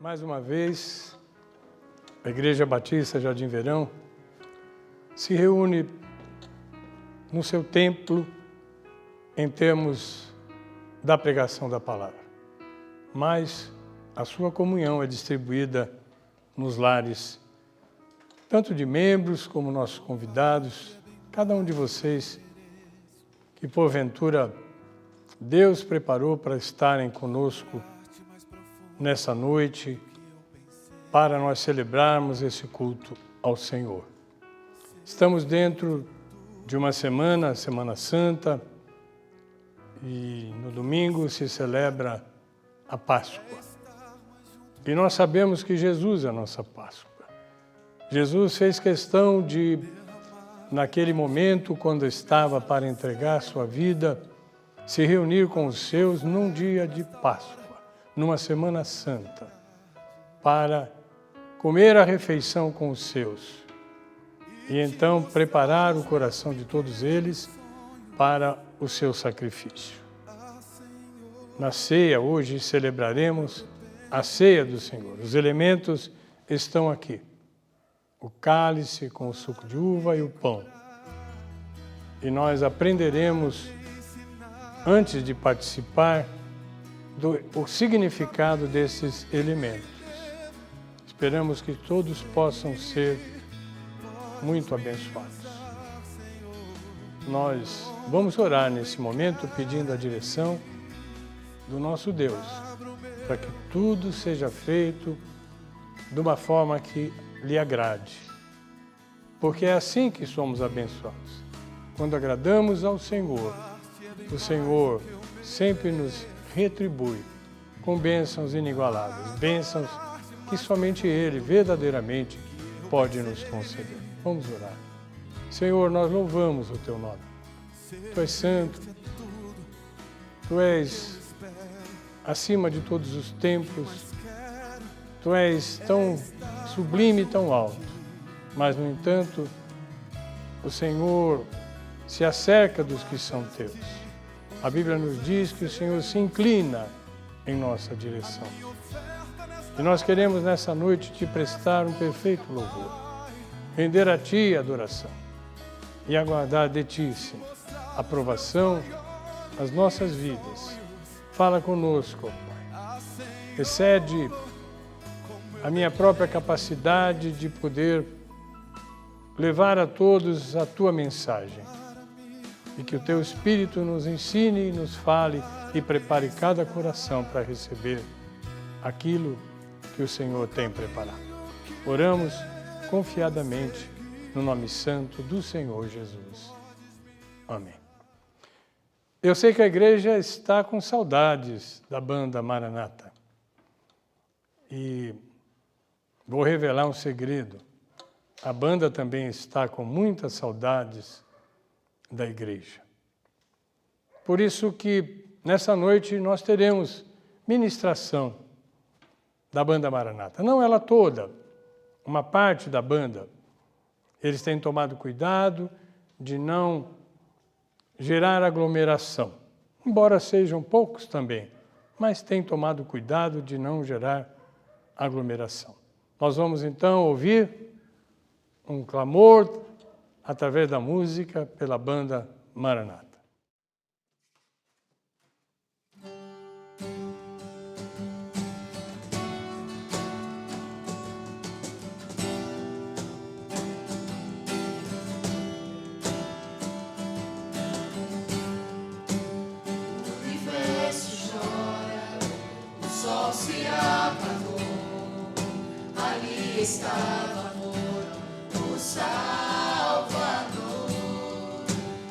Mais uma vez, a Igreja Batista Jardim Verão se reúne no seu templo em termos da pregação da palavra, mas a sua comunhão é distribuída nos lares, tanto de membros como nossos convidados, cada um de vocês que porventura Deus preparou para estarem conosco nessa noite, para nós celebrarmos esse culto ao Senhor. Estamos dentro de uma semana, Semana Santa, e no domingo se celebra a Páscoa. E nós sabemos que Jesus é a nossa Páscoa. Jesus fez questão de, naquele momento, quando estava para entregar sua vida, se reunir com os seus num dia de Páscoa, numa Semana Santa, para comer a refeição com os seus e então preparar o coração de todos eles para o seu sacrifício. Na ceia, hoje, celebraremos a ceia do Senhor. Os elementos estão aqui. O cálice com o suco de uva e o pão. E nós aprenderemos, antes de participar, o significado desses elementos. Esperamos que todos possam ser muito abençoados. Nós vamos orar nesse momento pedindo a direção do nosso Deus, para que tudo seja feito de uma forma que lhe agrade. Porque é assim que somos abençoados. Quando agradamos ao Senhor, o Senhor sempre nos retribui com bênçãos inigualáveis, bênçãos que somente Ele verdadeiramente pode nos conceder. Vamos orar. Senhor, nós louvamos o Teu nome. Tu és santo, Tu és acima de todos os tempos, Tu és tão sublime e tão alto, mas, no entanto, o Senhor se acerca dos que são Teus. A Bíblia nos diz que o Senhor se inclina em nossa direção. E nós queremos nessa noite Te prestar um perfeito louvor, render a Ti adoração e aguardar de Ti, Senhor, aprovação nas nossas vidas. Fala conosco, Pai. Excede a minha própria capacidade de poder levar a todos a Tua mensagem. E que o Teu Espírito nos ensine, nos fale e prepare cada coração para receber aquilo que o Senhor tem preparado. Oramos confiadamente no nome santo do Senhor Jesus. Amém. Eu sei que a igreja está com saudades da banda Maranata. E vou revelar um segredo. A banda também está com muitas saudades da igreja. Por isso que nessa noite nós teremos ministração da banda Maranata. Não ela toda, uma parte da banda. Eles têm tomado cuidado de não gerar aglomeração, embora sejam poucos também, mas têm tomado cuidado de não gerar aglomeração. Nós vamos então ouvir um clamor através da música pela banda Maranata. O universo chora, o sol se apagou, ali estava amor, o Salvador.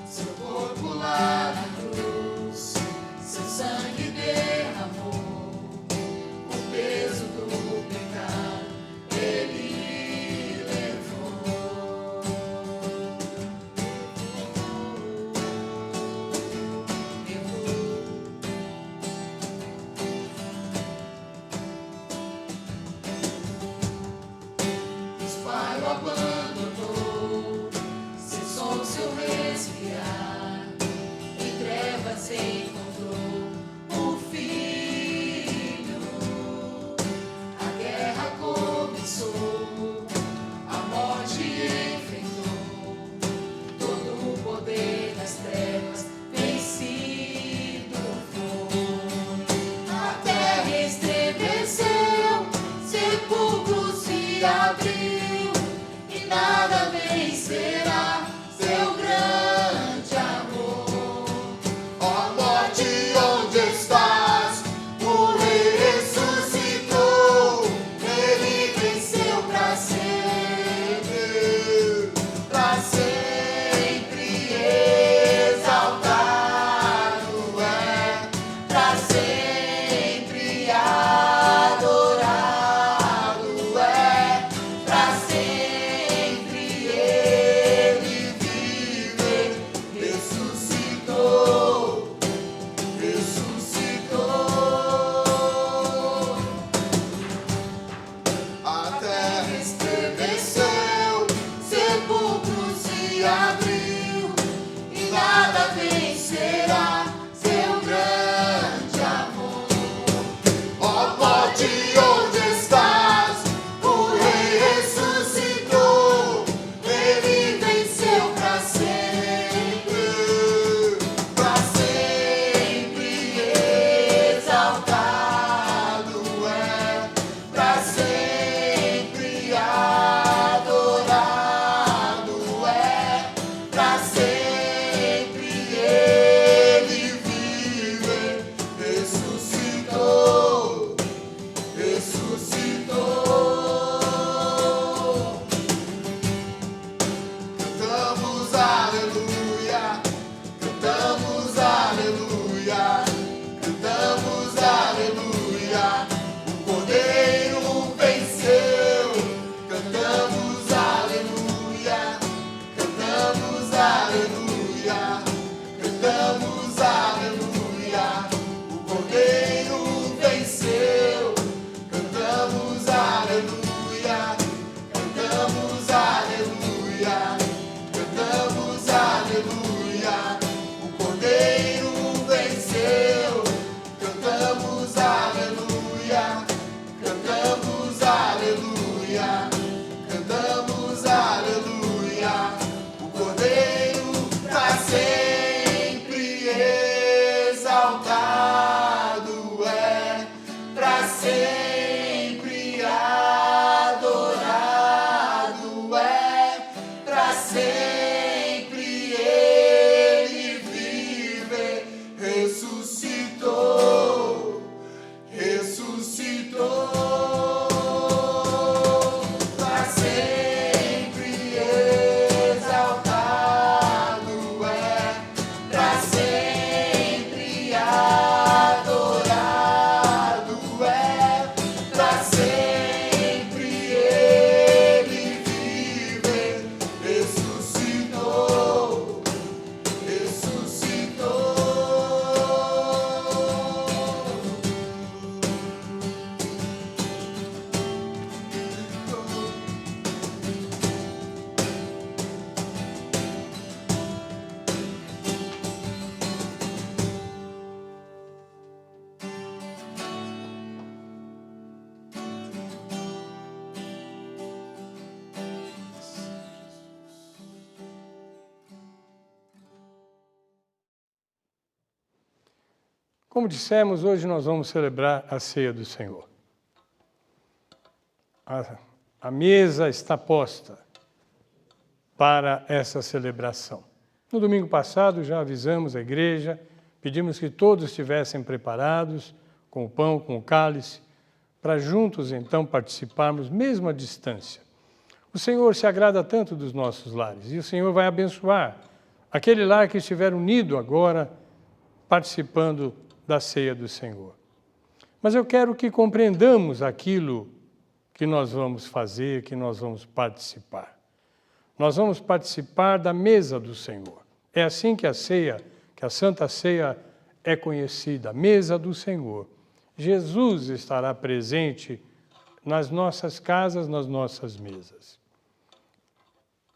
Seu corpo lá na cruz, seu sangue derramou, o peso do pecado ele levou. Os Pai o abandonou, cessou seu respirar, em trevas encontrou o Filho. A guerra abriu e nada vencerá seu grande amor. Ó morte, onde estás? O Rei ressuscitou, ele venceu para sempre exaltado é, para sempre adorado é, para sempre ele vive, ressuscitou, ressuscitou. A terra estremeceu, sepulcro se abriu, e nada vencerá seu grande amor. Ó morte, onde estás? O Rei ressuscitou, ele venceu para sempre exaltado é, para sempre adorado é, para sempre ele vive, ressuscitou, ressuscitou. Cantamos aleluia, cantamos aleluia, cantamos aleluia, o Cordeiro venceu. Cantamos aleluia, cantamos aleluia, cantamos aleluia, o Cordeiro venceu. Cantamos aleluia, cantamos aleluia, cantamos aleluia, o Cordeiro venceu. Cantamos aleluia, cantamos aleluia, cantamos aleluia, o Cordeiro para sempre exaltado é, para sempre adorado é, para sempre ele vive, ressuscitou, ressuscitou. Para sempre exaltado é, para sempre adorado é, para sempre ele vive, ressuscitou, ressuscitou. Como dissemos, hoje nós vamos celebrar a ceia do Senhor. A mesa está posta para essa celebração. No domingo passado já avisamos a igreja, pedimos que todos estivessem preparados com o pão, com o cálice, para juntos então participarmos mesmo à distância. O Senhor se agrada tanto dos nossos lares e o Senhor vai abençoar aquele lar que estiver unido agora participando da ceia do Senhor. Mas eu quero que compreendamos aquilo que nós vamos fazer, que nós vamos participar. Nós vamos participar da mesa do Senhor. É assim que a ceia, que a Santa Ceia é conhecida, a mesa do Senhor. Jesus estará presente nas nossas casas, nas nossas mesas.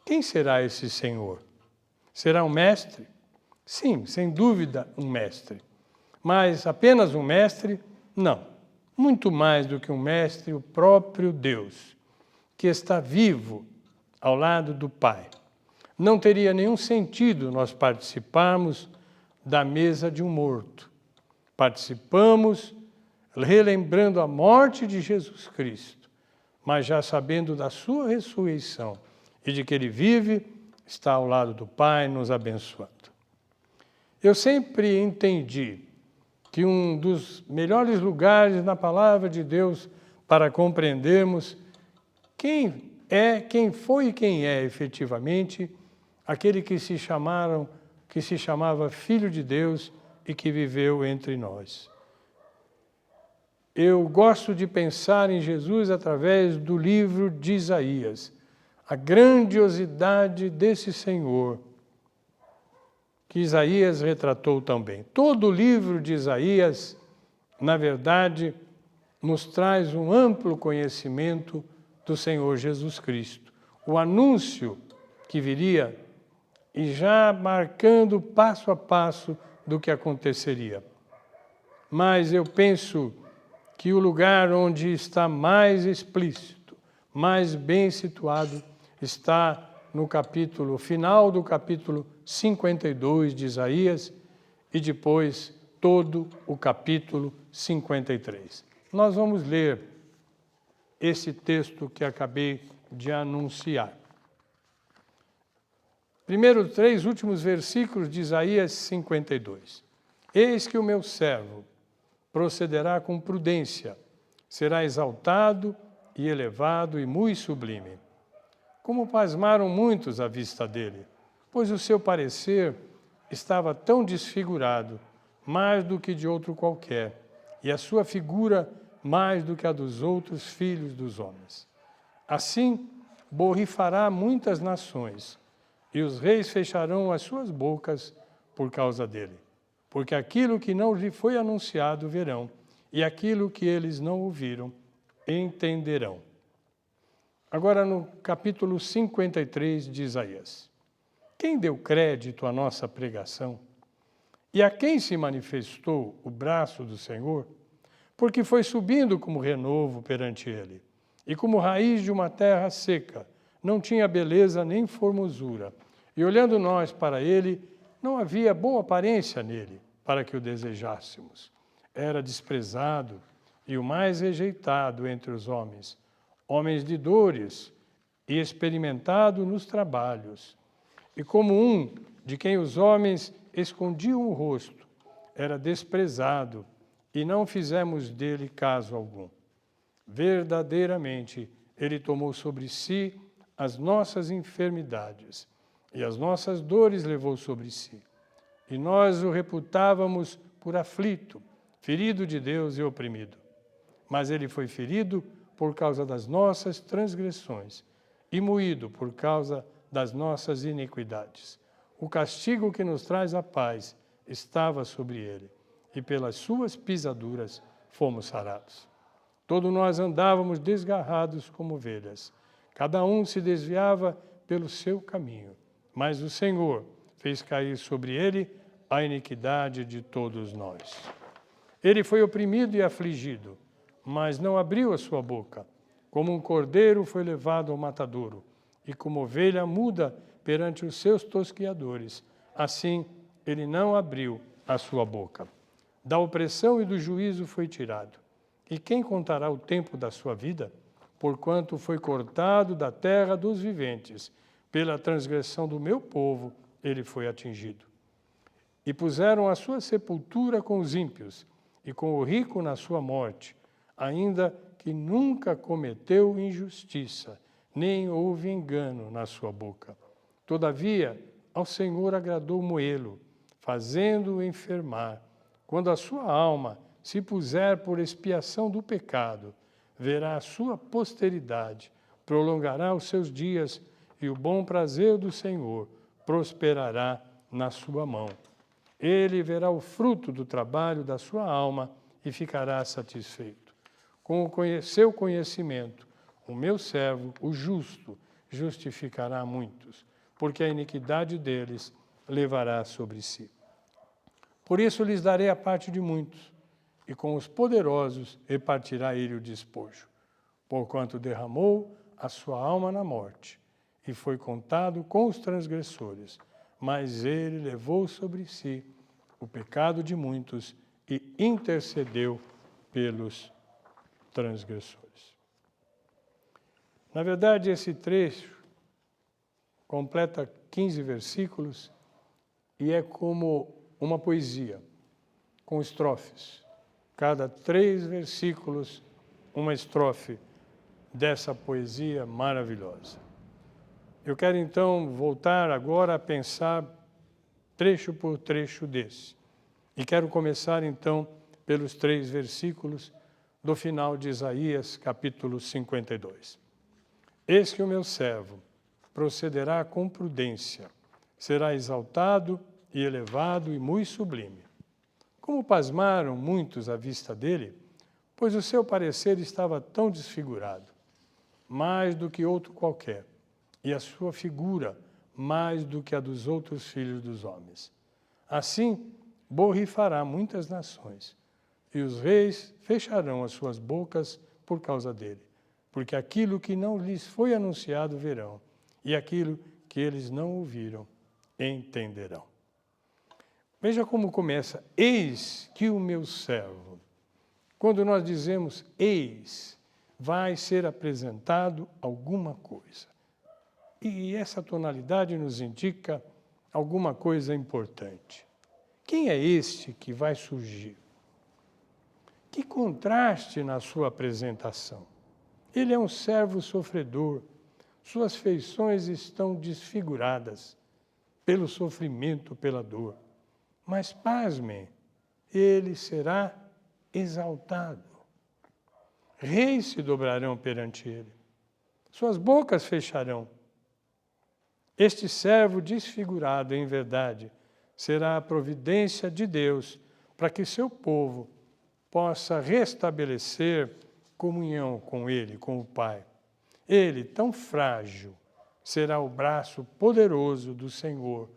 Quem será esse Senhor? Será um mestre? Sim, sem dúvida um mestre. Mas apenas um mestre? Não. Muito mais do que um mestre, o próprio Deus, que está vivo ao lado do Pai. Não teria nenhum sentido nós participarmos da mesa de um morto. Participamos relembrando a morte de Jesus Cristo, mas já sabendo da sua ressurreição e de que ele vive, está ao lado do Pai, nos abençoando. Eu sempre entendi que um dos melhores lugares na palavra de Deus para compreendermos quem foi e quem é efetivamente aquele que se chamava Filho de Deus e que viveu entre nós. Eu gosto de pensar em Jesus através do livro de Isaías, a grandiosidade desse Senhor, que Isaías retratou também. Todo o livro de Isaías, na verdade, nos traz um amplo conhecimento do Senhor Jesus Cristo, o anúncio que viria e já marcando passo a passo do que aconteceria. Mas eu penso que o lugar onde está mais explícito, mais bem situado, está no final do capítulo 52 de Isaías e depois todo o capítulo 53. Nós vamos ler esse texto que acabei de anunciar. Primeiro, 3 últimos versículos de Isaías 52. Eis que o meu servo procederá com prudência, será exaltado e elevado e muito sublime. Como pasmaram muitos à vista dele, pois o seu parecer estava tão desfigurado, mais do que de outro qualquer, e a sua figura mais do que a dos outros filhos dos homens. Assim, borrifará muitas nações, e os reis fecharão as suas bocas por causa dele. Porque aquilo que não lhe foi anunciado verão, e aquilo que eles não ouviram entenderão. Agora no capítulo 53 de Isaías. Quem deu crédito à nossa pregação? E a quem se manifestou o braço do Senhor? Porque foi subindo como renovo perante ele, e como raiz de uma terra seca, não tinha beleza nem formosura. E olhando nós para ele, não havia boa aparência nele, para que o desejássemos. Era desprezado e o mais rejeitado entre os homens, homens de dores e experimentado nos trabalhos. E como um de quem os homens escondiam o rosto, era desprezado, e não fizemos dele caso algum. Verdadeiramente, ele tomou sobre si as nossas enfermidades, e as nossas dores levou sobre si. E nós o reputávamos por aflito, ferido de Deus e oprimido. Mas ele foi ferido por causa das nossas transgressões e moído por causa das nossas iniquidades. O castigo que nos traz a paz estava sobre ele, e pelas suas pisaduras fomos sarados. Todos nós andávamos desgarrados como ovelhas. Cada um se desviava pelo seu caminho, mas o Senhor fez cair sobre ele a iniquidade de todos nós. Ele foi oprimido e afligido, mas não abriu a sua boca. Como um cordeiro foi levado ao matadouro, e como ovelha muda perante os seus tosquiadores, assim ele não abriu a sua boca. Da opressão e do juízo foi tirado. E quem contará o tempo da sua vida? Porquanto foi cortado da terra dos viventes, pela transgressão do meu povo ele foi atingido. E puseram a sua sepultura com os ímpios, e com o rico na sua morte, ainda que nunca cometeu injustiça, nem houve engano na sua boca. Todavia, ao Senhor agradou moê-lo, fazendo-o enfermar. Quando a sua alma se puser por expiação do pecado, verá a sua posteridade, prolongará os seus dias, e o bom prazer do Senhor prosperará na sua mão. Ele verá o fruto do trabalho da sua alma e ficará satisfeito. Com o seu conhecimento, o meu servo, o justo, justificará muitos, porque a iniquidade deles levará sobre si. Por isso lhes darei a parte de muitos, e com os poderosos repartirá ele o despojo, porquanto derramou a sua alma na morte, e foi contado com os transgressores, mas ele levou sobre si o pecado de muitos e intercedeu pelos transgressores. Na verdade, esse trecho completa 15 versículos e é como uma poesia, com estrofes. Cada 3 versículos, uma estrofe dessa poesia maravilhosa. Eu quero então voltar agora a pensar trecho por trecho desse. E quero começar então pelos 3 versículos do final de Isaías, capítulo 52. Eis que o meu servo procederá com prudência, será exaltado e elevado e muito sublime. Como pasmaram muitos à vista dele, pois o seu parecer estava tão desfigurado, mais do que outro qualquer, e a sua figura mais do que a dos outros filhos dos homens. Assim, borrifará muitas nações, e os reis fecharão as suas bocas por causa dele, porque aquilo que não lhes foi anunciado verão, e aquilo que eles não ouviram entenderão. Veja como começa, eis que o meu servo. Quando nós dizemos eis, vai ser apresentado alguma coisa. E essa tonalidade nos indica alguma coisa importante. Quem é este que vai surgir? Que contraste na sua apresentação. Ele é um servo sofredor, suas feições estão desfiguradas pelo sofrimento, pela dor. Mas, pasmem, ele será exaltado. Reis se dobrarão perante ele, suas bocas fecharão. Este servo desfigurado, em verdade, será a providência de Deus para que seu povo possa restabelecer comunhão com ele, com o Pai. Ele, tão frágil, será o braço poderoso do Senhor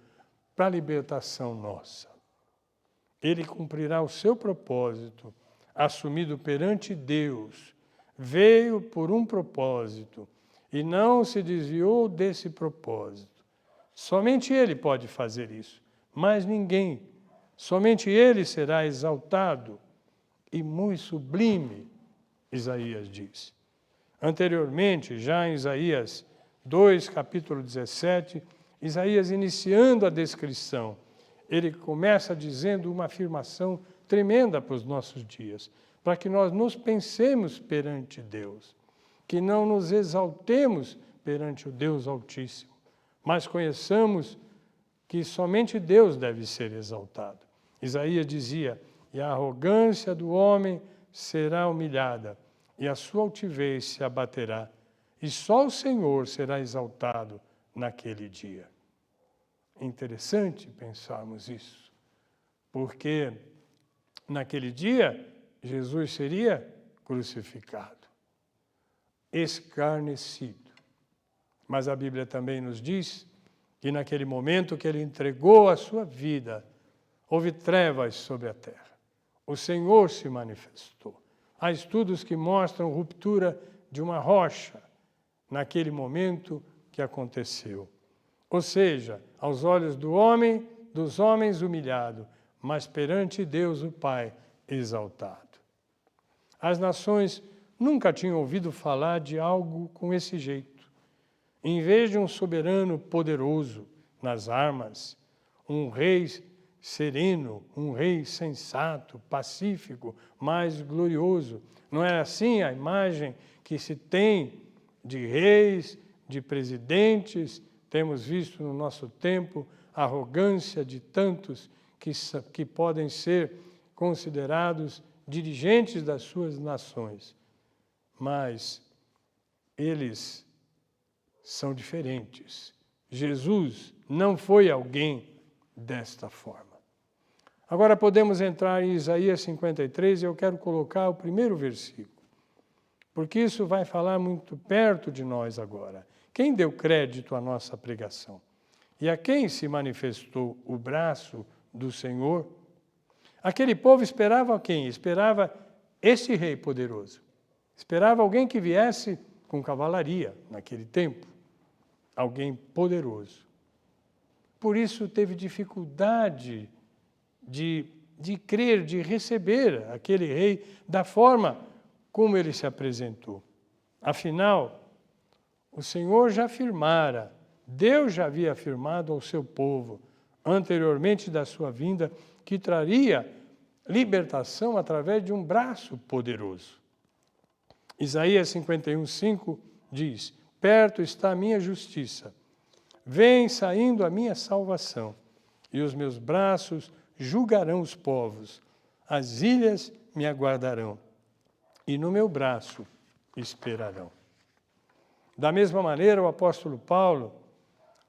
para a libertação nossa. Ele cumprirá o seu propósito, assumido perante Deus. Veio por um propósito e não se desviou desse propósito. Somente ele pode fazer isso, mais ninguém. Somente ele será exaltado e muito sublime, Isaías diz. Anteriormente, já em Isaías 2, capítulo 17, Isaías iniciando a descrição, ele começa dizendo uma afirmação tremenda para os nossos dias, para que nós nos pensemos perante Deus, que não nos exaltemos perante o Deus Altíssimo, mas conheçamos que somente Deus deve ser exaltado. Isaías dizia, e a arrogância do homem será humilhada, e a sua altivez se abaterá, e só o Senhor será exaltado naquele dia. É interessante pensarmos isso, porque naquele dia Jesus seria crucificado, escarnecido. Mas a Bíblia também nos diz que naquele momento que ele entregou a sua vida, houve trevas sobre a terra. O Senhor se manifestou. Há estudos que mostram ruptura de uma rocha naquele momento que aconteceu. Ou seja, aos olhos dos homens humilhado, mas perante Deus o Pai exaltado. As nações nunca tinham ouvido falar de algo com esse jeito. Em vez de um soberano poderoso nas armas, um rei sereno, um rei sensato, pacífico, mais glorioso. Não é assim a imagem que se tem de reis, de presidentes? Temos visto no nosso tempo a arrogância de tantos que podem ser considerados dirigentes das suas nações. Mas eles são diferentes. Jesus não foi alguém desta forma. Agora podemos entrar em Isaías 53 e eu quero colocar o primeiro versículo, porque isso vai falar muito perto de nós agora. Quem deu crédito à nossa pregação? E a quem se manifestou o braço do Senhor? Aquele povo esperava quem? Esperava esse rei poderoso. Esperava alguém que viesse com cavalaria naquele tempo. Alguém poderoso. Por isso teve dificuldade de crer, de receber aquele rei da forma como ele se apresentou. Afinal, O Senhor já afirmara, Deus já havia afirmado ao seu povo, anteriormente da sua vinda, que traria libertação através de um braço poderoso. Isaías 51:5 diz: perto está a minha justiça, vem saindo a minha salvação, e os meus braços julgarão os povos, as ilhas me aguardarão, e no meu braço esperarão. Da mesma maneira, o apóstolo Paulo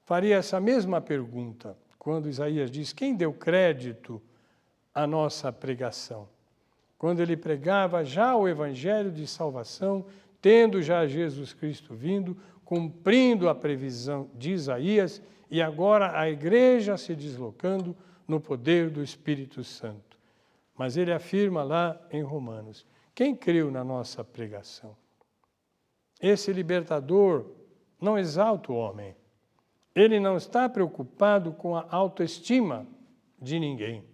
faria essa mesma pergunta, quando Isaías diz: quem deu crédito à nossa pregação? Quando ele pregava já o evangelho de salvação, tendo já Jesus Cristo vindo, cumprindo a previsão de Isaías, e agora a igreja se deslocando no poder do Espírito Santo. Mas ele afirma lá em Romanos: quem creu na nossa pregação? Esse libertador não exalta o homem. Ele não está preocupado com a autoestima de ninguém.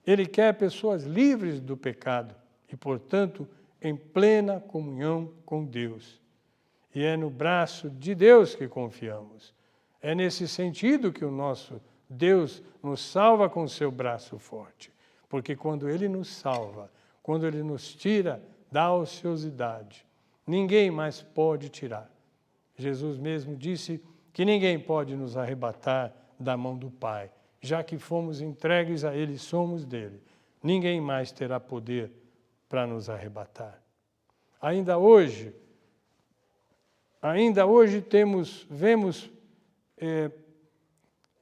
Ele quer pessoas livres do pecado e, portanto, em plena comunhão com Deus. E é no braço de Deus que confiamos. É nesse sentido que o nosso Deus nos salva com o seu braço forte. Porque quando Ele nos salva, quando Ele nos tira da ociosidade, ninguém mais pode tirar. Jesus mesmo disse que ninguém pode nos arrebatar da mão do Pai. Já que fomos entregues a Ele, somos dele. Ninguém mais terá poder para nos arrebatar. Ainda hoje vemos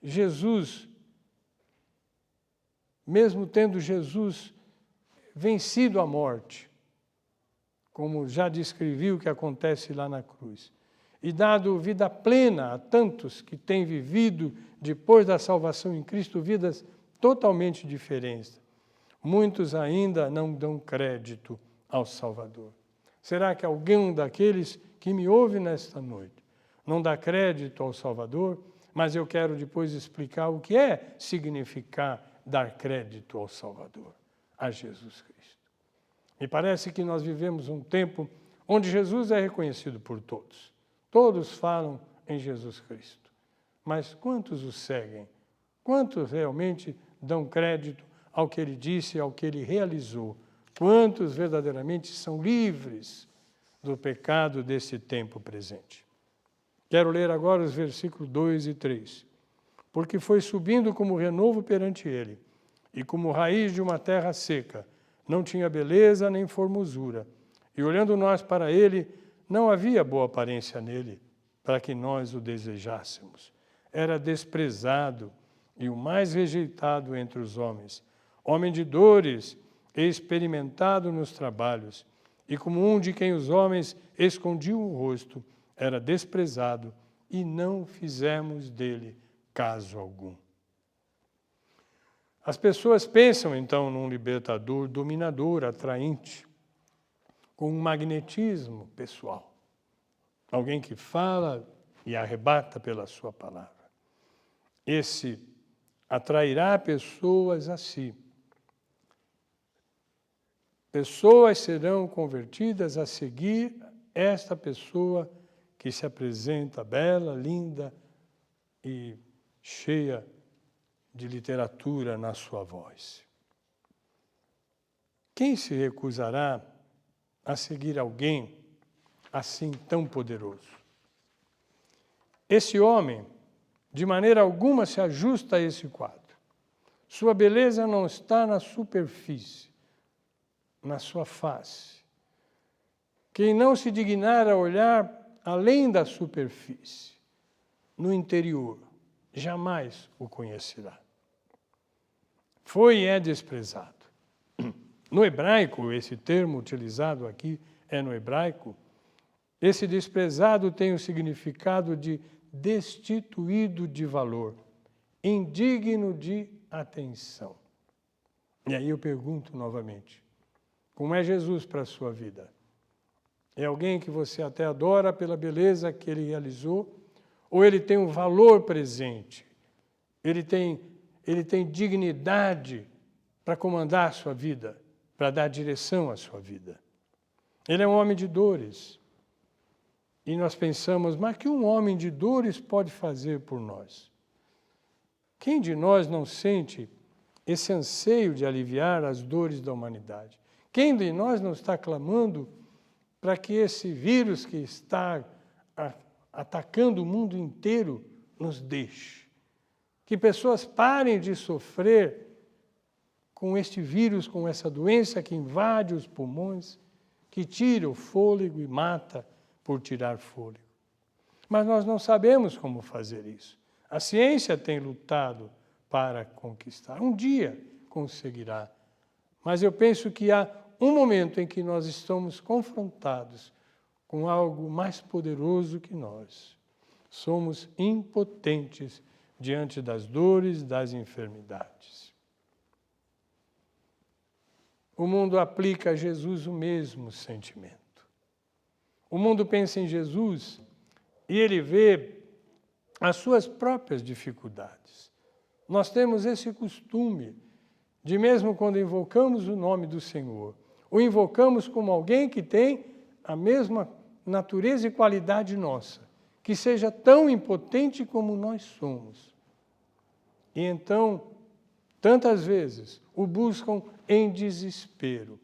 Jesus, mesmo tendo Jesus vencido a morte, como já descrevi o que acontece lá na cruz, e dado vida plena a tantos que têm vivido, depois da salvação em Cristo, vidas totalmente diferentes. Muitos ainda não dão crédito ao Salvador. Será que alguém daqueles que me ouve nesta noite não dá crédito ao Salvador? Mas eu quero depois explicar o que é significar dar crédito ao Salvador, a Jesus Cristo. Me parece que nós vivemos um tempo onde Jesus é reconhecido por todos. Todos falam em Jesus Cristo. Mas quantos o seguem? Quantos realmente dão crédito ao que ele disse, ao que ele realizou? Quantos verdadeiramente são livres do pecado desse tempo presente? Quero ler agora os versículos 2 e 3. Porque foi subindo como renovo perante ele, e como raiz de uma terra seca, não tinha beleza nem formosura. E olhando nós para ele, não havia boa aparência nele, para que nós o desejássemos. Era desprezado e o mais rejeitado entre os homens, homem de dores, experimentado nos trabalhos, e como um de quem os homens escondiam o rosto, era desprezado, e não fizemos dele caso algum. As pessoas pensam, então, num libertador dominador, atraente, com um magnetismo pessoal. Alguém que fala e arrebata pela sua palavra. Esse atrairá pessoas a si. Pessoas serão convertidas a seguir esta pessoa que se apresenta bela, linda e cheia de literatura na sua voz. Quem se recusará a seguir alguém assim tão poderoso? Esse homem, de maneira alguma, se ajusta a esse quadro. Sua beleza não está na superfície, na sua face. Quem não se dignar a olhar além da superfície, no interior, jamais o conhecerá. Foi e é desprezado. No hebraico, esse termo utilizado aqui é no hebraico, esse desprezado tem o significado de destituído de valor, indigno de atenção. E aí eu pergunto novamente, como é Jesus para a sua vida? É alguém que você até adora pela beleza que ele realizou? Ou ele tem um valor presente? Ele tem dignidade para comandar a sua vida, para dar direção à sua vida? Ele é um homem de dores. E nós pensamos, mas que um homem de dores pode fazer por nós? Quem de nós não sente esse anseio de aliviar as dores da humanidade? Quem de nós não está clamando para que esse vírus que está atacando o mundo inteiro nos deixe? Que pessoas parem de sofrer com este vírus, com essa doença que invade os pulmões, que tira o fôlego e mata por tirar fôlego. Mas nós não sabemos como fazer isso. A ciência tem lutado para conquistar. Um dia conseguirá. Mas eu penso que há um momento em que nós estamos confrontados com algo mais poderoso que nós. Somos impotentes diante das dores, das enfermidades. O mundo aplica a Jesus o mesmo sentimento. O mundo pensa em Jesus e ele vê as suas próprias dificuldades. Nós temos esse costume de, mesmo quando invocamos o nome do Senhor, o invocamos como alguém que tem a mesma natureza e qualidade nossa, que seja tão impotente como nós somos. E então, tantas vezes, o buscam em desespero,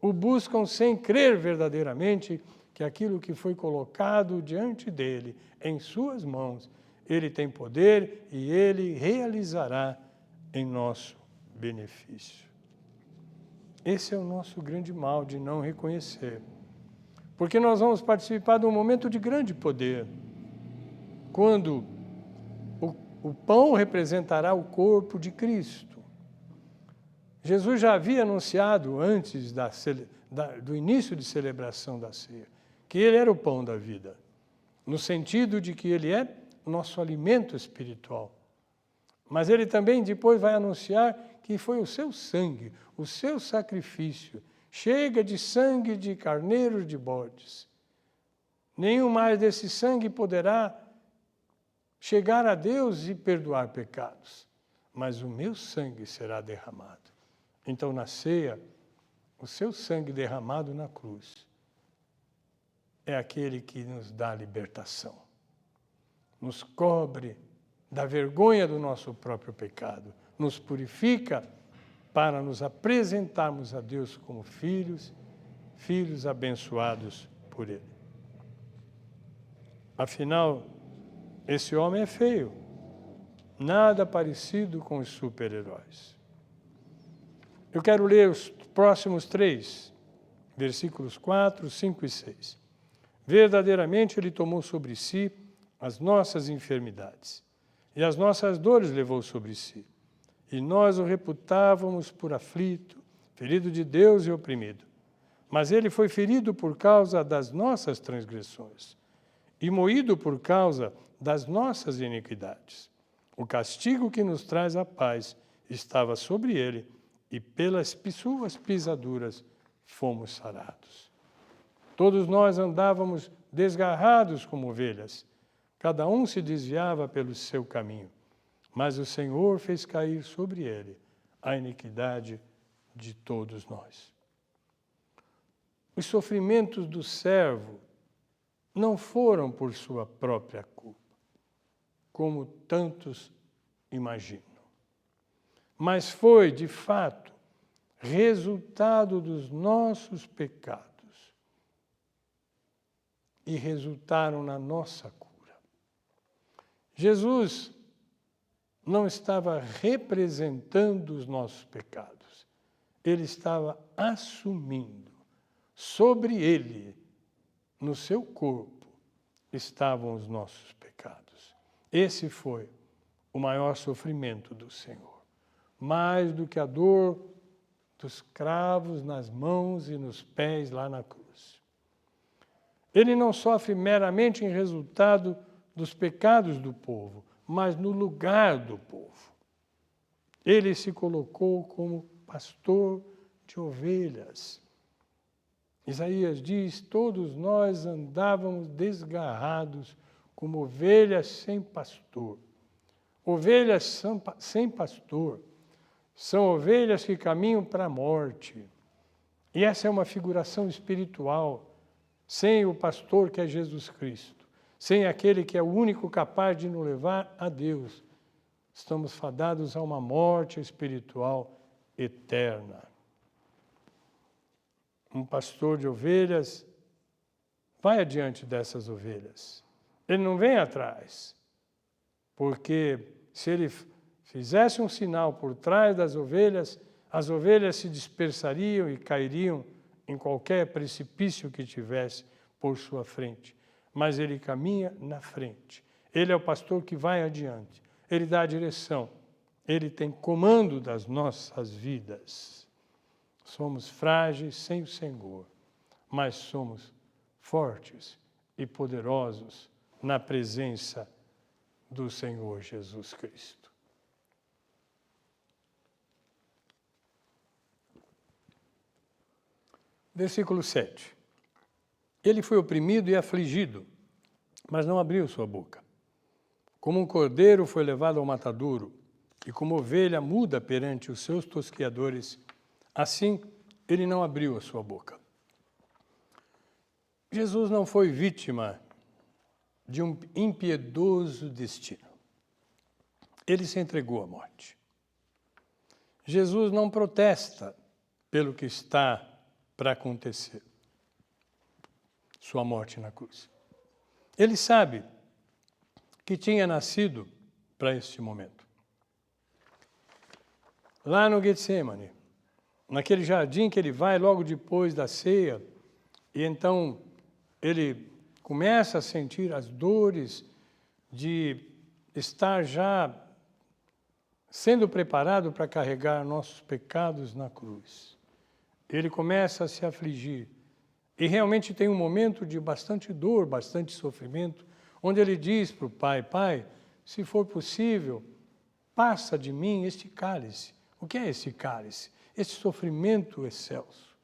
o buscam sem crer verdadeiramente que aquilo que foi colocado diante dele, em suas mãos, ele tem poder e ele realizará em nosso benefício. Esse é o nosso grande mal de não reconhecer. Porque nós vamos participar de um momento de grande poder, quando o pão representará o corpo de Cristo. Jesus já havia anunciado antes do início de celebração da ceia, que ele era o pão da vida, no sentido de que ele é nosso alimento espiritual. Mas ele também depois vai anunciar que foi o seu sangue, o seu sacrifício. Chega de sangue de carneiros, de bodes. Nenhum mais desse sangue poderá chegar a Deus e perdoar pecados. Mas o meu sangue será derramado. Então, na ceia, o seu sangue derramado na cruz é aquele que nos dá a libertação. Nos cobre da vergonha do nosso próprio pecado. Nos purifica para nos apresentarmos a Deus como filhos, filhos abençoados por Ele. Afinal, esse homem é feio, nada parecido com os super-heróis. Eu quero ler os próximos 3, versículos 4, 5 e 6. Verdadeiramente Ele tomou sobre si as nossas enfermidades, e as nossas dores levou sobre si. E nós o reputávamos por aflito, ferido de Deus e oprimido. Mas ele foi ferido por causa das nossas transgressões e moído por causa das nossas iniquidades. O castigo que nos traz a paz estava sobre ele, e pelas suas pisaduras fomos sarados. Todos nós andávamos desgarrados como ovelhas, cada um se desviava pelo seu caminho. Mas o Senhor fez cair sobre ele a iniquidade de todos nós. Os sofrimentos do servo não foram por sua própria culpa, como tantos imaginam. Mas foi, de fato, resultado dos nossos pecados e resultaram na nossa cura. Jesus não estava representando os nossos pecados. Ele estava assumindo. Sobre ele, no seu corpo, estavam os nossos pecados. Esse foi o maior sofrimento do Senhor. Mais do que a dor dos cravos nas mãos e nos pés lá na cruz. Ele não sofre meramente em resultado dos pecados do povo, mas no lugar do povo. Ele se colocou como pastor de ovelhas. Isaías diz, todos nós andávamos desgarrados como ovelhas sem pastor. Ovelhas sem pastor são ovelhas que caminham para a morte. E essa é uma figuração espiritual sem o pastor que é Jesus Cristo, sem aquele que é o único capaz de nos levar a Deus, estamos fadados a uma morte espiritual eterna. Um pastor de ovelhas vai adiante dessas ovelhas. Ele não vem atrás, porque se ele fizesse um sinal por trás das ovelhas, as ovelhas se dispersariam e cairiam em qualquer precipício que tivesse por sua frente. Mas ele caminha na frente. Ele é o pastor que vai adiante. Ele dá a direção. Ele tem comando das nossas vidas. Somos frágeis sem o Senhor, mas somos fortes e poderosos na presença do Senhor Jesus Cristo. Versículo 7. Ele foi oprimido e afligido, mas não abriu sua boca. Como um cordeiro foi levado ao matadouro, e como ovelha muda perante os seus tosquiadores, assim ele não abriu a sua boca. Jesus não foi vítima de um impiedoso destino. Ele se entregou à morte. Jesus não protesta pelo que está para acontecer. Sua morte na cruz. Ele sabe que tinha nascido para este momento. Lá no Getsemane, naquele jardim que ele vai logo depois da ceia, e então ele começa a sentir as dores de estar já sendo preparado para carregar nossos pecados na cruz. Ele começa a se afligir. E realmente tem um momento de bastante dor, bastante sofrimento, onde ele diz para o Pai: Pai, se for possível, passa de mim este cálice. O que é esse cálice? Este sofrimento excelso.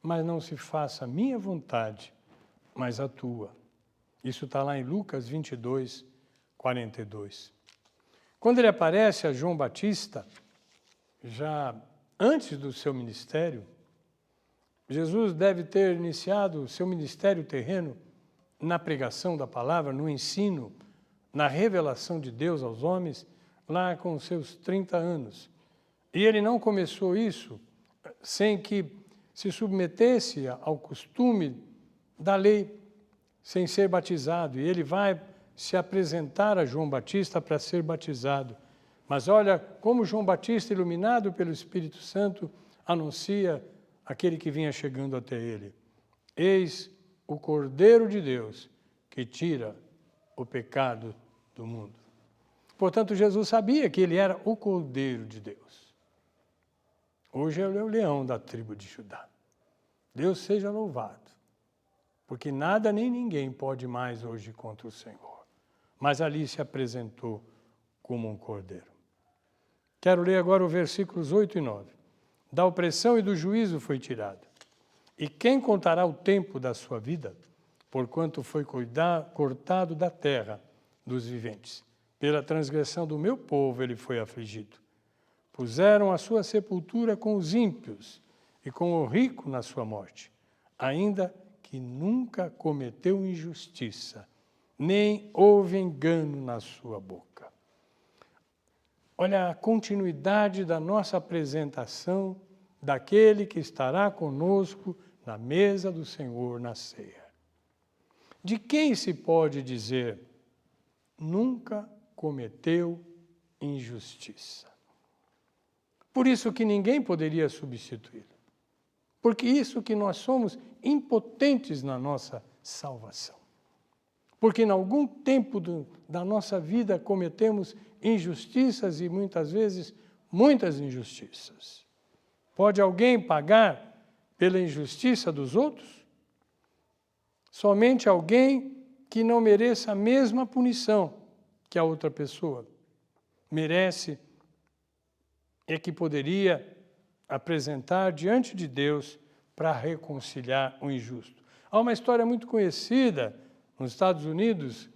Mas não se faça a minha vontade, mas a tua. Isso está lá em Lucas 22, 42. Quando ele aparece a João Batista, já antes do seu ministério, Jesus deve ter iniciado o seu ministério terreno na pregação da palavra, no ensino, na revelação de Deus aos homens, lá com os seus 30 anos. E ele não começou isso sem que se submetesse ao costume da lei, sem ser batizado. E ele vai se apresentar a João Batista para ser batizado. Mas olha como João Batista, iluminado pelo Espírito Santo, anuncia aquele que vinha chegando até ele. Eis o Cordeiro de Deus que tira o pecado do mundo. Portanto, Jesus sabia que ele era o Cordeiro de Deus. Hoje ele é o leão da tribo de Judá. Deus seja louvado, porque nada nem ninguém pode mais hoje contra o Senhor. Mas ali se apresentou como um cordeiro. Quero ler agora os versículos 8 e 9. Da opressão e do juízo foi tirado. E quem contará o tempo da sua vida, porquanto foi cortado da terra dos viventes? Pela transgressão do meu povo ele foi afligido. Puseram a sua sepultura com os ímpios e com o rico na sua morte, ainda que nunca cometeu injustiça, nem houve engano na sua boca. Olha a continuidade da nossa apresentação daquele que estará conosco na mesa do Senhor na ceia. De quem se pode dizer, nunca cometeu injustiça? Por isso que ninguém poderia substituí-lo. Porque isso que nós somos impotentes na nossa salvação. Porque em algum tempo da nossa vida cometemos injustiças e muitas vezes muitas injustiças. Pode alguém pagar pela injustiça dos outros? Somente alguém que não mereça a mesma punição que a outra pessoa merece é que poderia apresentar diante de Deus para reconciliar o injusto. Há uma história muito conhecida nos Estados Unidos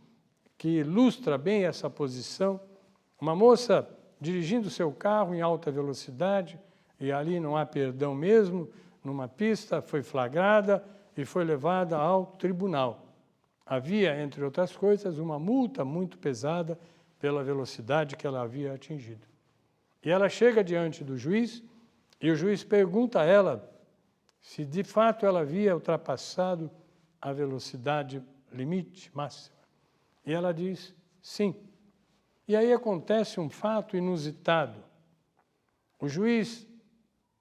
que ilustra bem essa posição. Uma moça dirigindo seu carro em alta velocidade, e ali não há perdão mesmo, numa pista, foi flagrada, e foi levada ao tribunal. Havia, entre outras coisas, uma multa muito pesada pela velocidade que ela havia atingido. E ela chega diante do juiz, e o juiz pergunta a ela se de fato ela havia ultrapassado a velocidade limite máxima. E ela diz sim. E aí acontece um fato inusitado. O juiz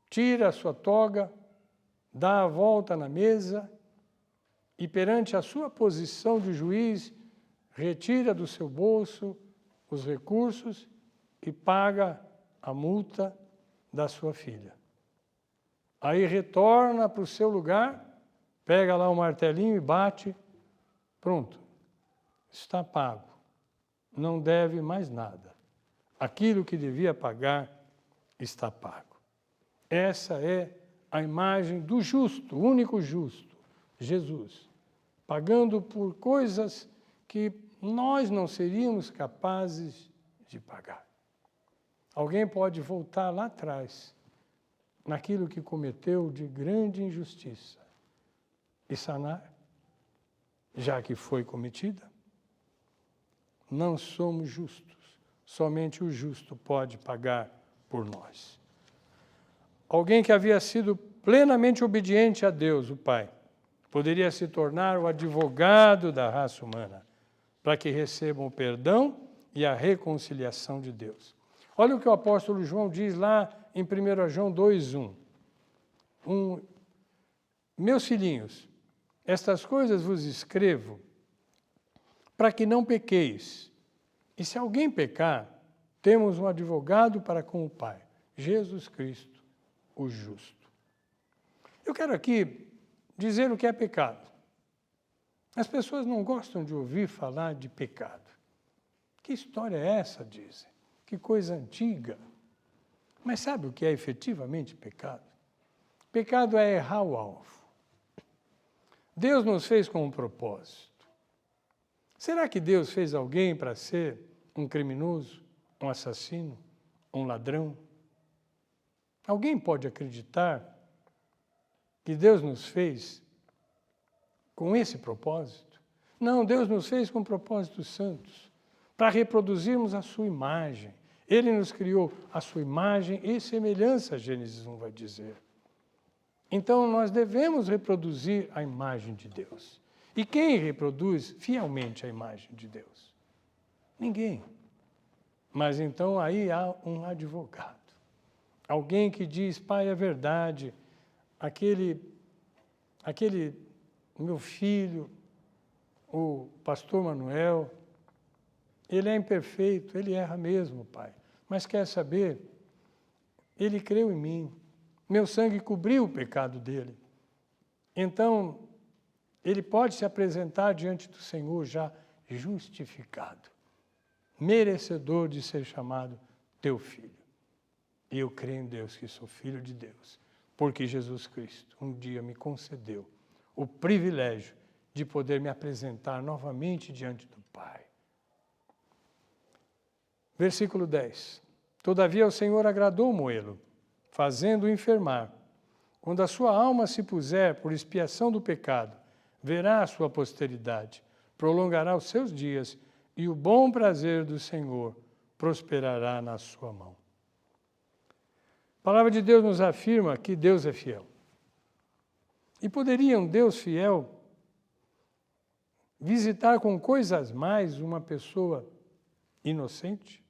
tira a sua toga, dá a volta na mesa e, perante a sua posição de juiz, retira do seu bolso os recursos e paga a multa da sua filha. Aí retorna para o seu lugar, pega lá o martelinho e bate, pronto, está pago, não deve mais nada. Aquilo que devia pagar está pago. Essa é a imagem do justo, o único justo, Jesus, pagando por coisas que nós não seríamos capazes de pagar. Alguém pode voltar lá atrás, naquilo que cometeu de grande injustiça, e sanar, já que foi cometida? Não somos justos, somente o justo pode pagar por nós. Alguém que havia sido plenamente obediente a Deus, o Pai, poderia se tornar o advogado da raça humana, para que recebam o perdão e a reconciliação de Deus. Olha o que o apóstolo João diz lá em 1 João 2:1. Meus filhinhos, estas coisas vos escrevo para que não pequeis. E se alguém pecar, temos um advogado para com o Pai, Jesus Cristo, o justo. Eu quero aqui dizer o que é pecado. As pessoas não gostam de ouvir falar de pecado. Que história é essa, dizem? Que coisa antiga. Mas sabe o que é efetivamente pecado? Pecado é errar o alvo. Deus nos fez com um propósito. Será que Deus fez alguém para ser um criminoso, um assassino, um ladrão? Alguém pode acreditar que Deus nos fez com esse propósito? Não, Deus nos fez com propósitos santos, para reproduzirmos a sua imagem. Ele nos criou a sua imagem e semelhança, Gênesis 1 vai dizer. Então, nós devemos reproduzir a imagem de Deus. E quem reproduz fielmente a imagem de Deus? Ninguém. Mas então aí há um advogado. Alguém que diz, Pai, é verdade, aquele meu filho, o pastor Manuel, ele é imperfeito, ele erra mesmo, Pai. Mas quer saber? Ele creu em mim. Meu sangue cobriu o pecado dele. Então, ele pode se apresentar diante do Senhor já justificado, merecedor de ser chamado teu filho. E eu creio em Deus que sou filho de Deus, porque Jesus Cristo um dia me concedeu o privilégio de poder me apresentar novamente diante do Pai. Versículo 10. Todavia o Senhor agradou Moelo, fazendo-o enfermar. Quando a sua alma se puser por expiação do pecado, verá a sua posteridade, prolongará os seus dias, e o bom prazer do Senhor prosperará na sua mão. A palavra de Deus nos afirma que Deus é fiel. E poderia um Deus fiel visitar com coisas mais uma pessoa inocente?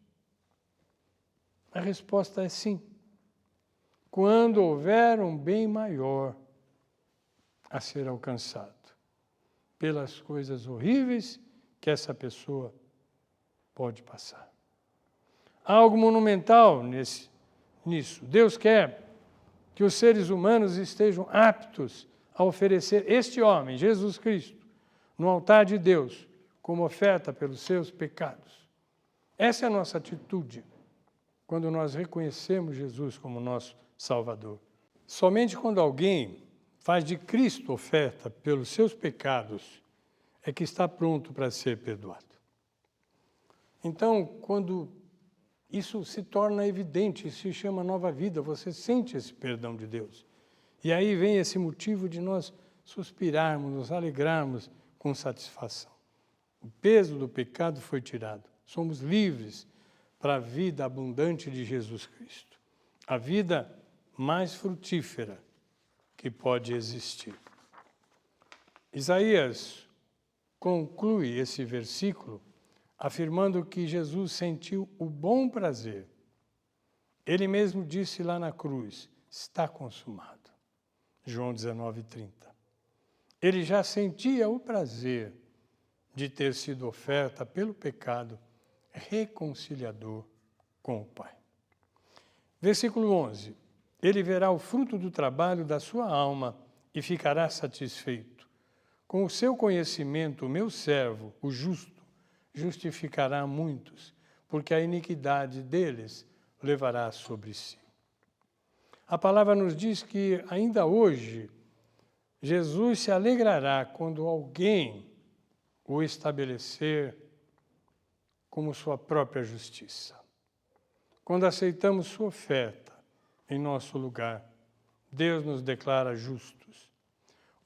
A resposta é sim. Quando houver um bem maior a ser alcançado pelas coisas horríveis que essa pessoa pode passar. Há algo monumental nisso. Deus quer que os seres humanos estejam aptos a oferecer este homem, Jesus Cristo, no altar de Deus, como oferta pelos seus pecados. Essa é a nossa atitude quando nós reconhecemos Jesus como nosso Salvador. Somente quando alguém faz de Cristo oferta pelos seus pecados é que está pronto para ser perdoado. Então, quando isso se torna evidente, isso se chama nova vida, você sente esse perdão de Deus. E aí vem esse motivo de nós suspirarmos, nos alegrarmos com satisfação. O peso do pecado foi tirado. Somos livres para a vida abundante de Jesus Cristo. A vida mais frutífera que pode existir. Isaías conclui esse versículo afirmando que Jesus sentiu o bom prazer. Ele mesmo disse lá na cruz, está consumado. João 19:30. Ele já sentia o prazer de ter sido oferta pelo pecado reconciliador com o Pai. Versículo 11. Ele verá o fruto do trabalho da sua alma e ficará satisfeito. Com o seu conhecimento, o meu servo, o justo, justificará muitos, porque a iniquidade deles levará sobre si. A palavra nos diz que ainda hoje Jesus se alegrará quando alguém o estabelecer como sua própria justiça. Quando aceitamos sua oferta em nosso lugar, Deus nos declara justos.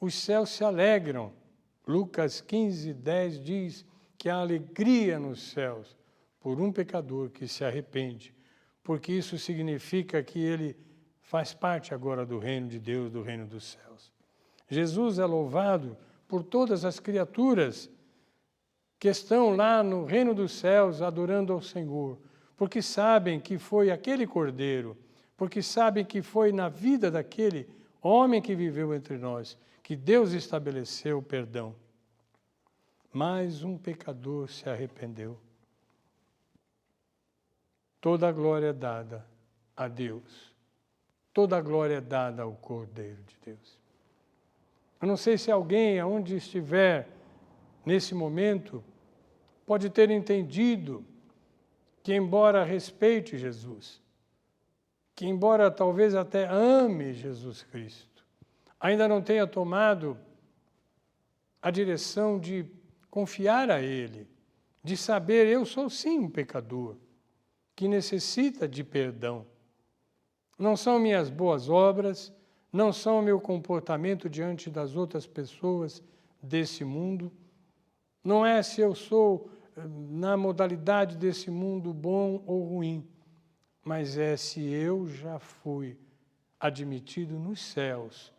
Os céus se alegram. Lucas 15:10 diz que há alegria nos céus por um pecador que se arrepende, porque isso significa que ele faz parte agora do reino de Deus, do reino dos céus. Jesus é louvado por todas as criaturas que estão lá no reino dos céus adorando ao Senhor, porque sabem que foi aquele Cordeiro, porque sabem que foi na vida daquele homem que viveu entre nós, que Deus estabeleceu o perdão. Mas um pecador se arrependeu. Toda a glória é dada a Deus. Toda a glória é dada ao Cordeiro de Deus. Eu não sei se alguém, aonde estiver nesse momento, pode ter entendido que, embora respeite Jesus, que embora talvez até ame Jesus Cristo, ainda não tenha tomado a direção de confiar a Ele, de saber, eu sou sim um pecador, que necessita de perdão. Não são minhas boas obras, não são meu comportamento diante das outras pessoas desse mundo, não é se eu sou, na modalidade desse mundo, bom ou ruim, mas é se eu já fui admitido nos céus,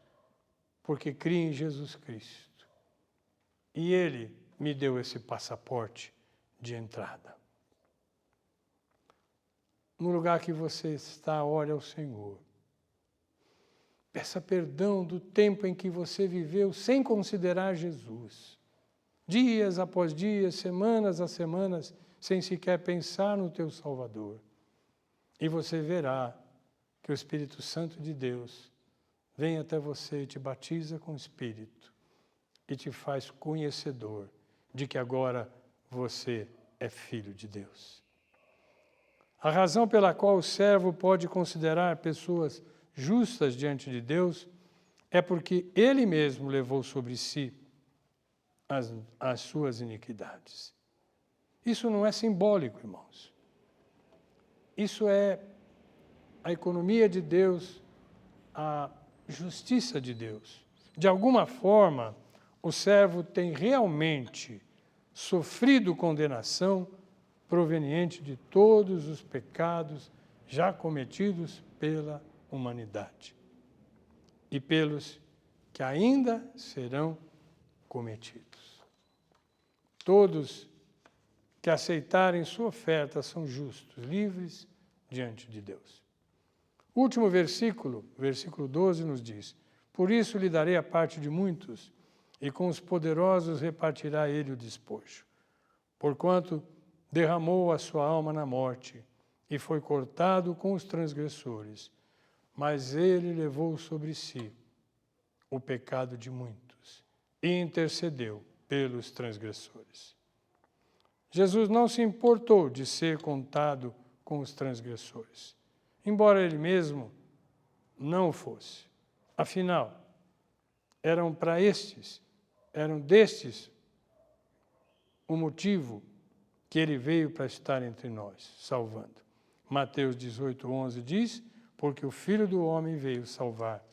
porque criei em Jesus Cristo. E Ele me deu esse passaporte de entrada. No lugar que você está, ore ao Senhor. Peça perdão do tempo em que você viveu sem considerar Jesus. Dias após dias, semanas a semanas, sem sequer pensar no teu Salvador. E você verá que o Espírito Santo de Deus vem até você e te batiza com o Espírito e te faz conhecedor de que agora você é filho de Deus. A razão pela qual o servo pode considerar pessoas justas diante de Deus é porque ele mesmo levou sobre si as suas iniquidades. Isso não é simbólico, irmãos. Isso é a economia de Deus, a justiça de Deus. De alguma forma, o servo tem realmente sofrido condenação proveniente de todos os pecados já cometidos pela humanidade e pelos que ainda serão cometidos. Todos que aceitarem sua oferta são justos, livres diante de Deus. O último versículo, versículo 12, nos diz: por isso lhe darei a parte de muitos, e com os poderosos repartirá ele o despojo. Porquanto derramou a sua alma na morte, e foi cortado com os transgressores, mas ele levou sobre si o pecado de muitos, e intercedeu pelos transgressores. Jesus não se importou de ser contado com os transgressores, embora ele mesmo não o fosse. Afinal, eram destes o motivo que ele veio para estar entre nós, salvando. Mateus 18:11 diz: porque o Filho do Homem veio salvar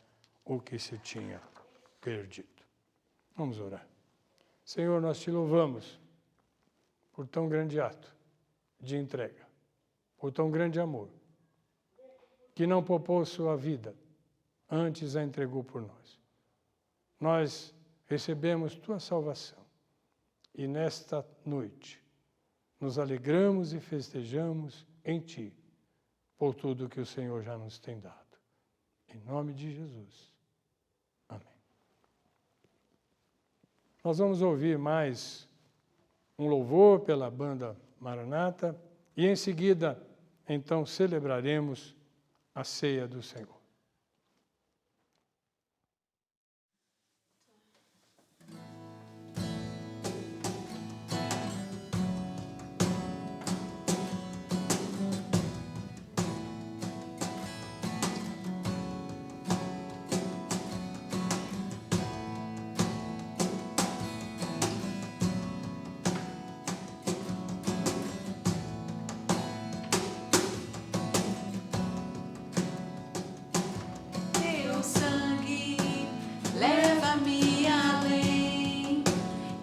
o que se tinha perdido. Vamos orar. Senhor, nós te louvamos por tão grande ato de entrega, por tão grande amor, que não poupou sua vida, antes a entregou por nós. Nós recebemos tua salvação e nesta noite nos alegramos e festejamos em ti por tudo que o Senhor já nos tem dado. Em nome de Jesus. Amém. Nós vamos ouvir mais um louvor pela banda Maranata e em seguida, então, celebraremos a ceia do Senhor. Teu sangue leva-me além,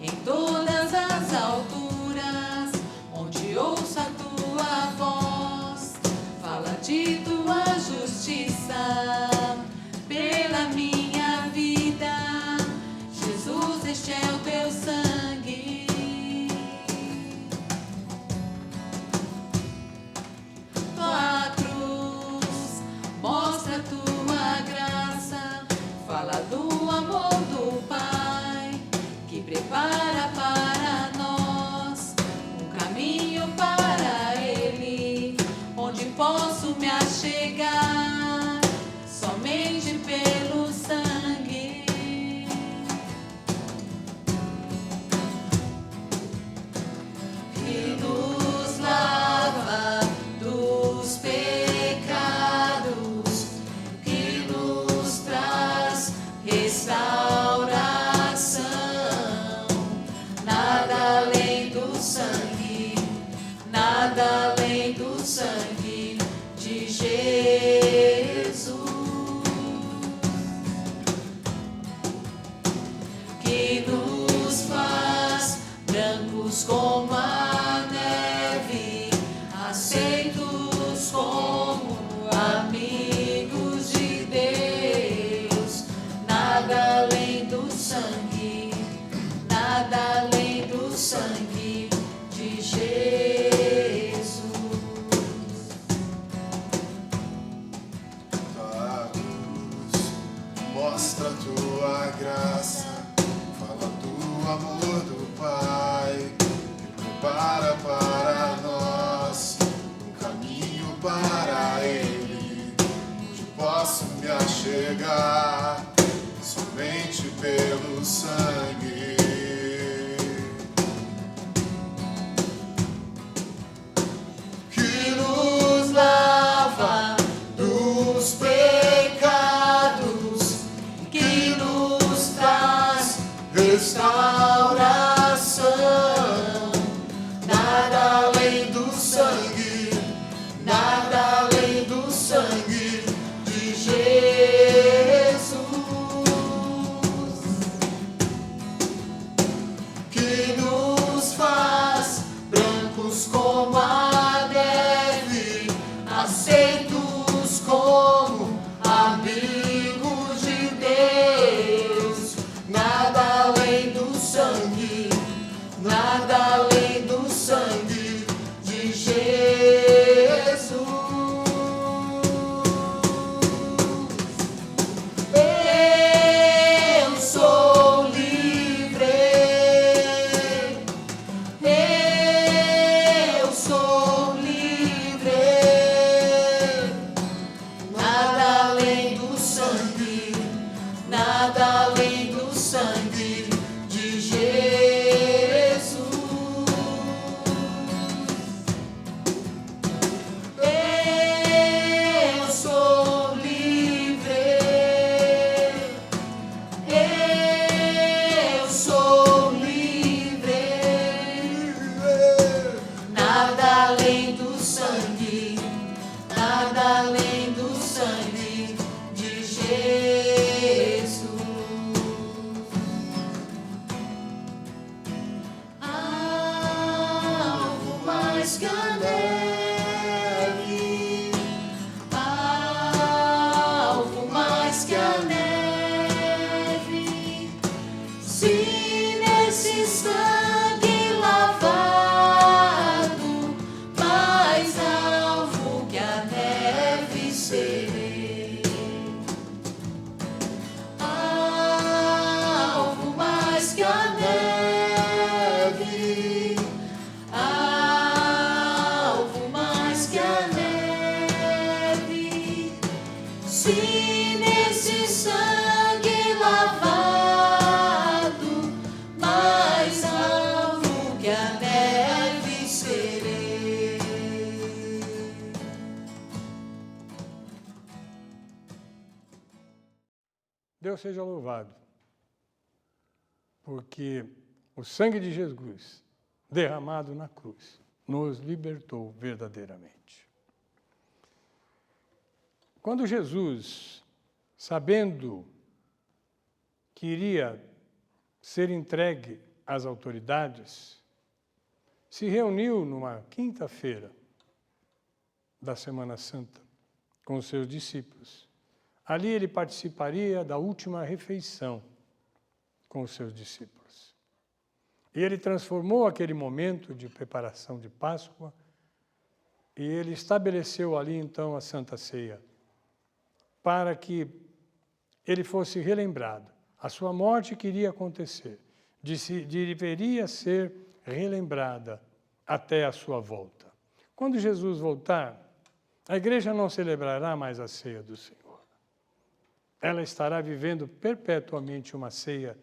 em todas as alturas, onde ouço a tua voz, fala de tua justiça pela minha vida. Jesus, este é o teu sangue. Tua cruz mostra tua graça, fala do amor do Pai, que prepara para nós um caminho para Ele, onde posso me achegar somente pelo sangue. Que nos lava dos pecados, que nos traz restauração. Nada além do sangue, nada além do sangue de Jesus. Que nos faz brancos como a neve, aceitos como amigos de Deus. Nada além do sangue, nada além do sangue de Jesus. Tua cruz mostra tua graça, fala do amor do Pai, que prepara para nós um caminho para Ele, onde posso me achegar somente pelo sangue. Que nos lava dos pecados, que nos traz restauração. Nada além do sangue, nada além do sangue de Jesus. Que nos faz brancos como a neve, aceitos como amigos de Deus. Nada além do sangue, nada além do sangue de Jesus. Eu sou livre, eu sou mais que a neve, alvo mais que a neve. Se nesse sangue lavado, mais alvo que a neve serei. Alvo mais que a neve, alvo mais que a neve. Se nesse sangue lavado, mais alvo que a neve serei. Deus seja louvado, porque o sangue de Jesus, derramado na cruz, nos libertou verdadeiramente. Quando Jesus, sabendo que iria ser entregue às autoridades, se reuniu numa quinta-feira da Semana Santa com os seus discípulos. Ali ele participaria da última refeição com os seus discípulos. E ele transformou aquele momento de preparação de Páscoa e ele estabeleceu ali então a Santa Ceia para que ele fosse relembrado. A sua morte que iria acontecer, deveria ser relembrada até a sua volta. Quando Jesus voltar, a igreja não celebrará mais a ceia do Senhor. Ela estará vivendo perpetuamente uma ceia,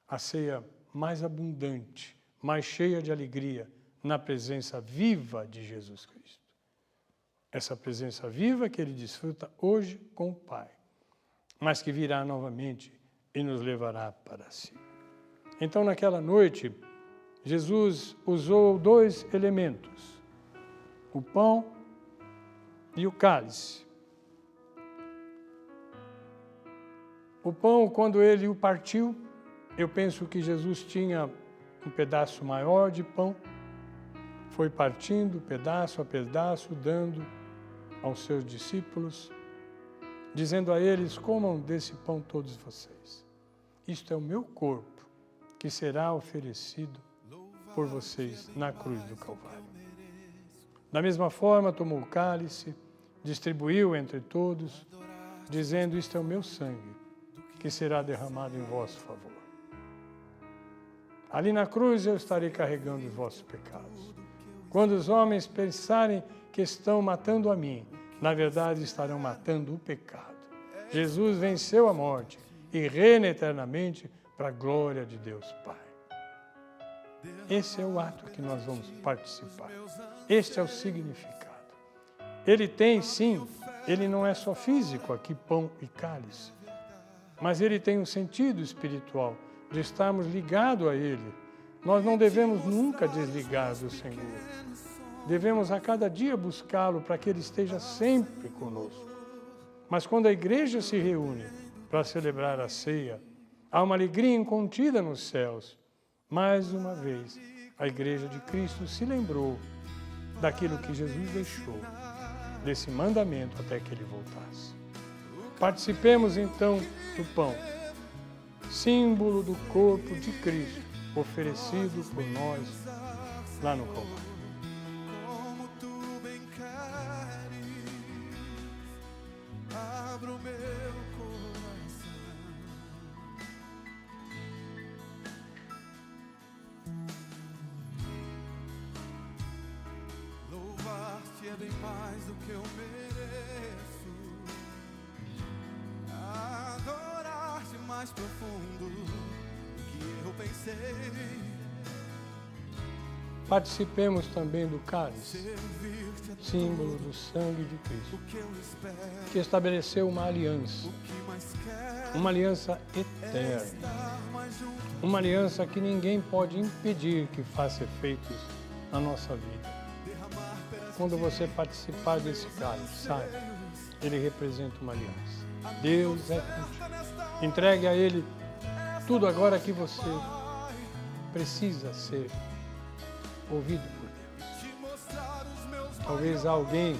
a ceia mais abundante, mais cheia de alegria, na presença viva de Jesus Cristo. Essa presença viva que ele desfruta hoje com o Pai, mas que virá novamente e nos levará para si. Então, naquela noite, Jesus usou dois elementos, o pão e o cálice. O pão, quando ele o partiu, eu penso que Jesus tinha um pedaço maior de pão, foi partindo pedaço a pedaço, dando aos seus discípulos, dizendo a eles: comam desse pão todos vocês. Isto é o meu corpo, que será oferecido por vocês na cruz do Calvário. Da mesma forma, tomou o cálice, distribuiu entre todos, dizendo: isto é o meu sangue, que será derramado em vosso favor. Ali na cruz eu estarei carregando os vossos pecados. Quando os homens pensarem que estão matando a mim, na verdade estarão matando o pecado. Jesus venceu a morte e reina eternamente para a glória de Deus Pai. Esse é o ato que nós vamos participar. Este é o significado. Ele tem, sim, ele não é só físico aqui, pão e cálice, mas ele tem um sentido espiritual de estarmos ligados a Ele. Nós não devemos nunca desligar do Senhor. Devemos a cada dia buscá-lo para que Ele esteja sempre conosco. Mas quando a igreja se reúne para celebrar a ceia, há uma alegria incontida nos céus. Mais uma vez, a igreja de Cristo se lembrou daquilo que Jesus deixou, desse mandamento até que Ele voltasse. Participemos então do pão, símbolo do corpo de Cristo, oferecido por nós lá no Calvário. Como tu bem queres, abro meu coração. Louvar-te é bem mais do que eu mereço. Adorar-te mais profundo do que eu pensei. Participemos também do cálice, Servir-te é símbolo do sangue de Cristo, o que eu espero, que estabeleceu uma aliança, o que mais quero. uma aliança eterna, Estar mais junto, uma aliança que ninguém pode impedir que faça efeitos na nossa vida. derramar pelas Quando você participar desse cálice, saiba, ele representa uma aliança. Deus é contigo. Entregue a Ele tudo agora que você precisa ser ouvido por Deus. Talvez alguém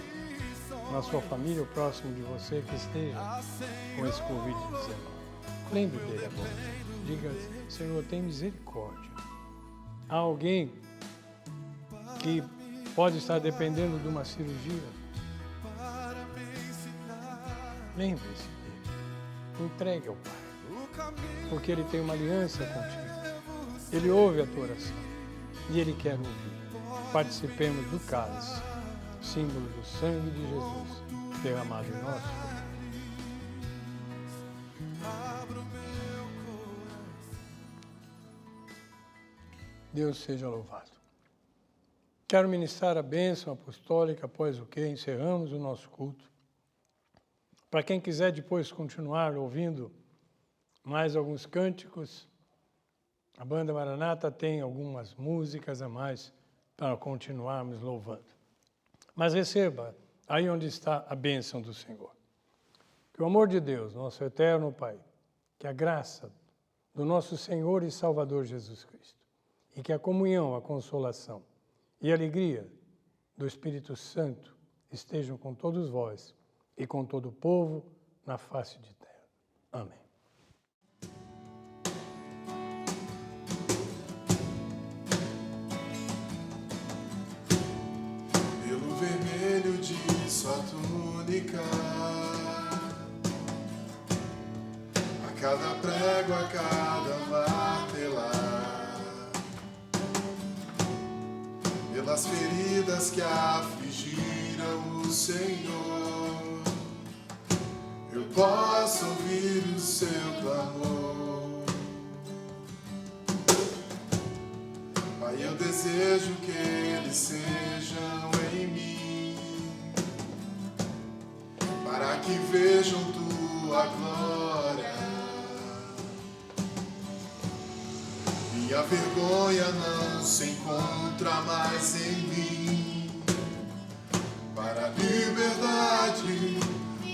na sua família ou próximo de você que esteja com esse Covid-19. Lembre dele agora. Diga, Senhor, tem misericórdia. Há alguém que pode estar dependendo de uma cirurgia. Lembre-se dele. Entregue ao Pai. Porque Ele tem uma aliança contigo. Ele ouve a tua oração. E Ele quer ouvir. Participemos do cálice, símbolo do sangue de Jesus, derramado em nosso corpo. Deus seja louvado. Quero ministrar a bênção apostólica, após o que encerramos o nosso culto. Para quem quiser depois continuar ouvindo mais alguns cânticos, a Banda Maranata tem algumas músicas a mais para continuarmos louvando. Mas receba aí onde está a bênção do Senhor. Que o amor de Deus, nosso eterno Pai, que a graça do nosso Senhor e Salvador Jesus Cristo, e que a comunhão, a consolação e a alegria do Espírito Santo estejam com todos vós e com todo o povo na face de terra. Amém. Pelo vermelho de sua túnica, a cada prego, a cada martelar, pelas feridas que afligiram o Senhor, eu posso ouvir o seu clamor. Pai, eu desejo que eles sejam em mim, para que vejam tua glória. Minha vergonha não se encontra mais em mim, para a liberdade me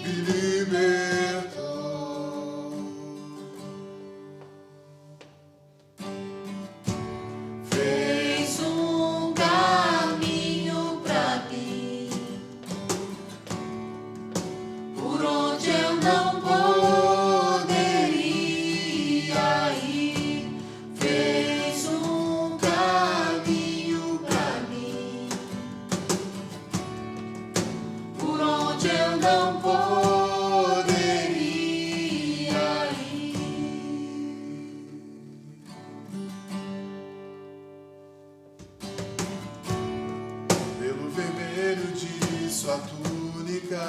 libertou. Fez um caminho pra mim, por onde eu não poderia ir. Fez um caminho pra mim, por onde eu não poderia ir. Pelo vermelho de sua túnica,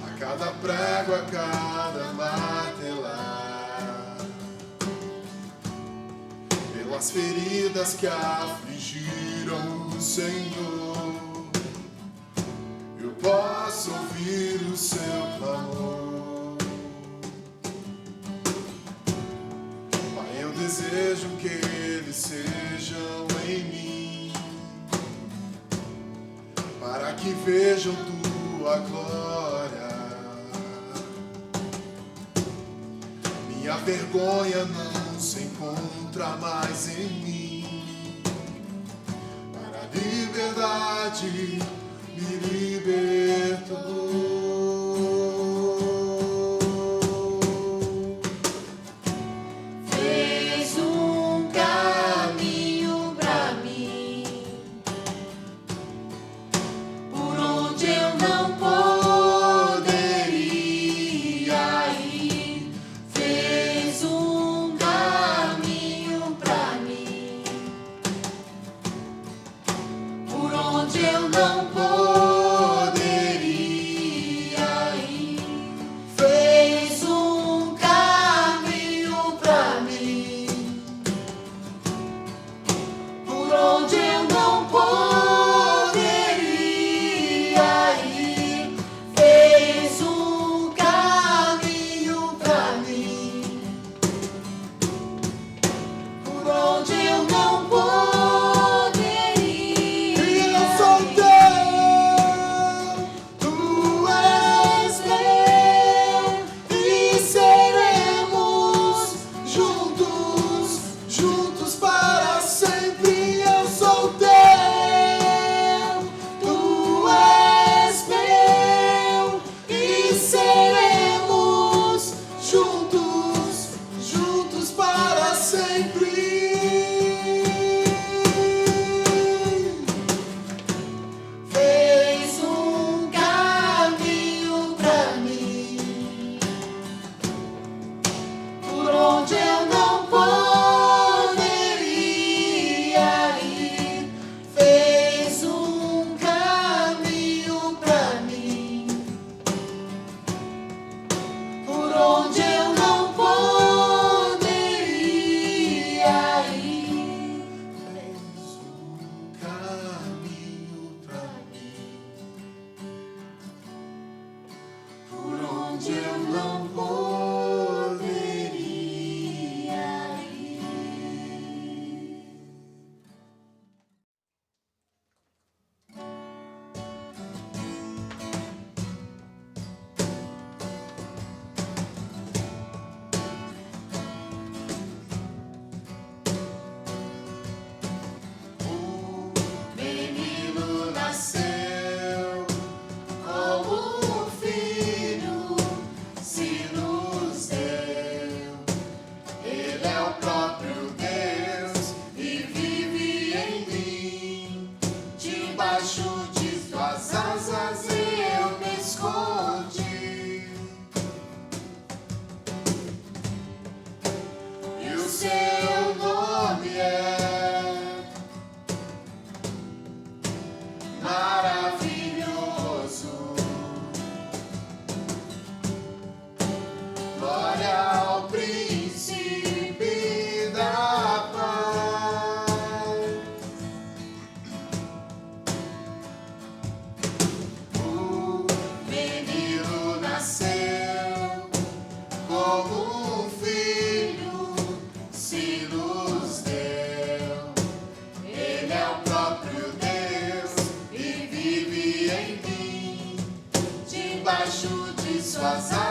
a cada prego, a cada martelar, pelas feridas que afligiram o Senhor, eu posso ouvir o seu clamor. Pai, eu desejo que eles sejam em mim, para que vejam tua glória. Minha vergonha não se encontra mais em mim, para a liberdade me libertou. Fez um caminho pra mim, por onde eu não poderia ir. Fez um caminho pra mim, por onde eu não poderia ir. Fez um caminho pra mim, por onde eu não poderia ir. Fez um caminho pra mim, por onde eu não poderia ir. E eu sou teu. debaixo de suas asas.